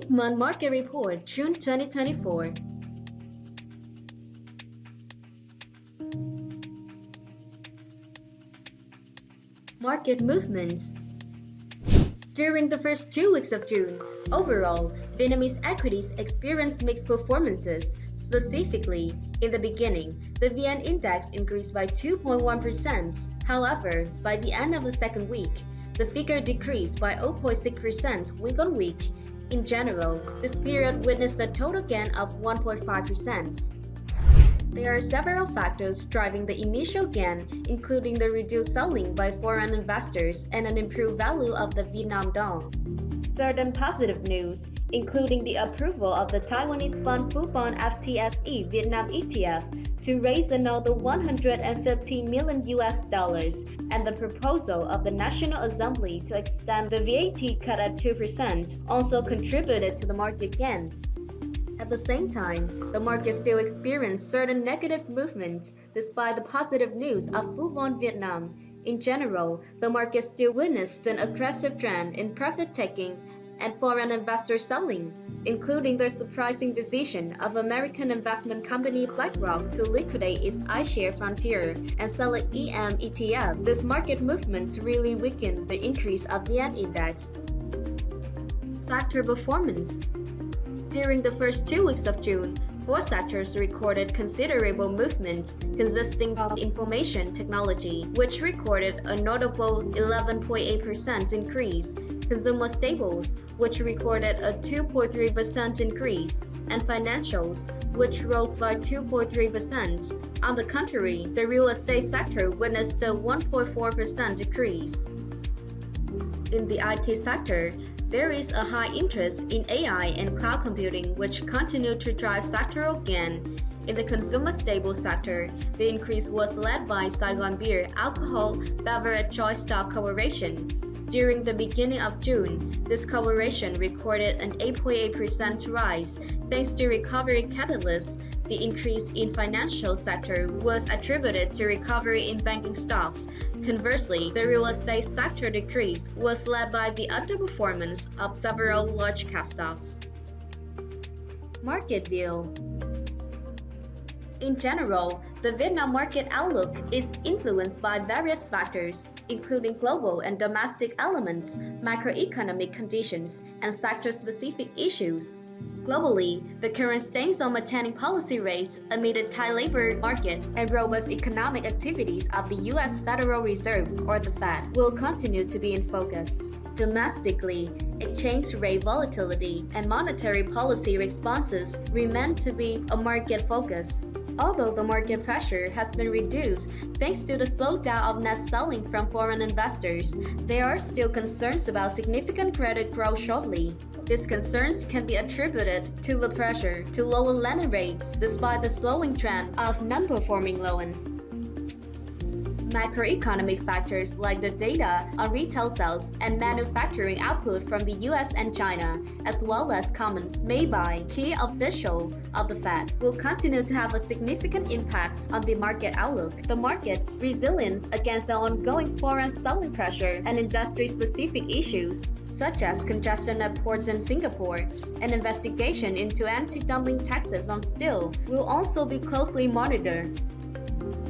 Mid-month market report, June 2024. Market movements. During the first 2 weeks of June, overall, Vietnamese equities experienced mixed performances. Specifically, in the beginning, the VN Index increased by 2.1%. However, by the end of the second week, the figure decreased by 0.6% week-on-week. In general, this period witnessed a total gain of 1.5%. There are several factors driving the initial gain, including the reduced selling by foreign investors and an improved value of the Vietnam dong. Certain positive news, including the approval of the Taiwanese fund Fubon FTSE Vietnam ETF to raise another $150 million and the proposal of the National Assembly to extend the VAT cut at 2% also contributed to the market gain. At the same time, the market still experienced certain negative movements despite the positive news of Fubon Vietnam. In general, the market still witnessed an aggressive trend in profit-taking and foreign investor selling, including the surprising decision of American investment company BlackRock to liquidate its iShares Frontier and sell an EM ETF. This market movement really weakened the increase of VN Index. Sector performance. During the first 2 weeks of June, 4 sectors recorded considerable movements, consisting of information technology, which recorded a notable 11.8% increase, consumer staples, which recorded a 2.3% increase, and financials, which rose by 2.3%. On the contrary, the real estate sector witnessed a 1.4% decrease. In the IT sector, there is a high interest in AI and cloud computing, which continue to drive sectoral gain. In the consumer staples sector, the increase was led by Saigon Beer Alcohol Beverage Choice Stock Corporation. During the beginning of June, this corporation recorded an 8.8% rise. Thanks to recovery catalysts, the increase in financial sector was attributed to recovery in banking stocks. Conversely, the real estate sector decrease was led by the underperformance of several large cap stocks. Market view. In general, the Vietnam market outlook is influenced by various factors, including global and domestic elements, macroeconomic conditions, and sector-specific issues. Globally, the current stance on maintaining policy rates amid a tight labor market and robust economic activities of the U.S. Federal Reserve, or the Fed, will continue to be in focus. Domestically, exchange rate volatility and monetary policy responses remain to be a market focus. Although the market pressure has been reduced thanks to the slowdown of net selling from foreign investors, there are still concerns about significant credit growth shortly. These concerns can be attributed to the pressure to lower lending rates despite the slowing trend of non-performing loans. Macroeconomic factors like the data on retail sales and manufacturing output from the US and China, as well as comments made by key officials of the Fed, will continue to have a significant impact on the market outlook. The market's resilience against the ongoing foreign selling pressure and industry-specific issues, such as congestion at ports in Singapore and investigation into anti-dumping taxes on steel, will also be closely monitored.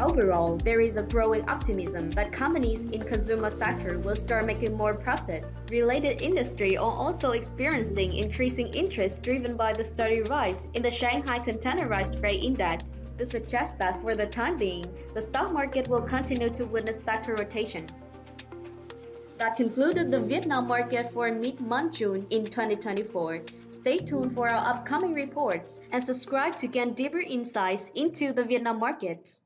Overall, there is a growing optimism that companies in consumer sector will start making more profits. Related industry are also experiencing increasing interest driven by the steady rise in the Shanghai Containerized Freight Index. This suggests that for the time being, the stock market will continue to witness sector rotation. That concluded the Vietnam market for mid-month June in 2024. Stay tuned for our upcoming reports and subscribe to gain deeper insights into the Vietnam markets.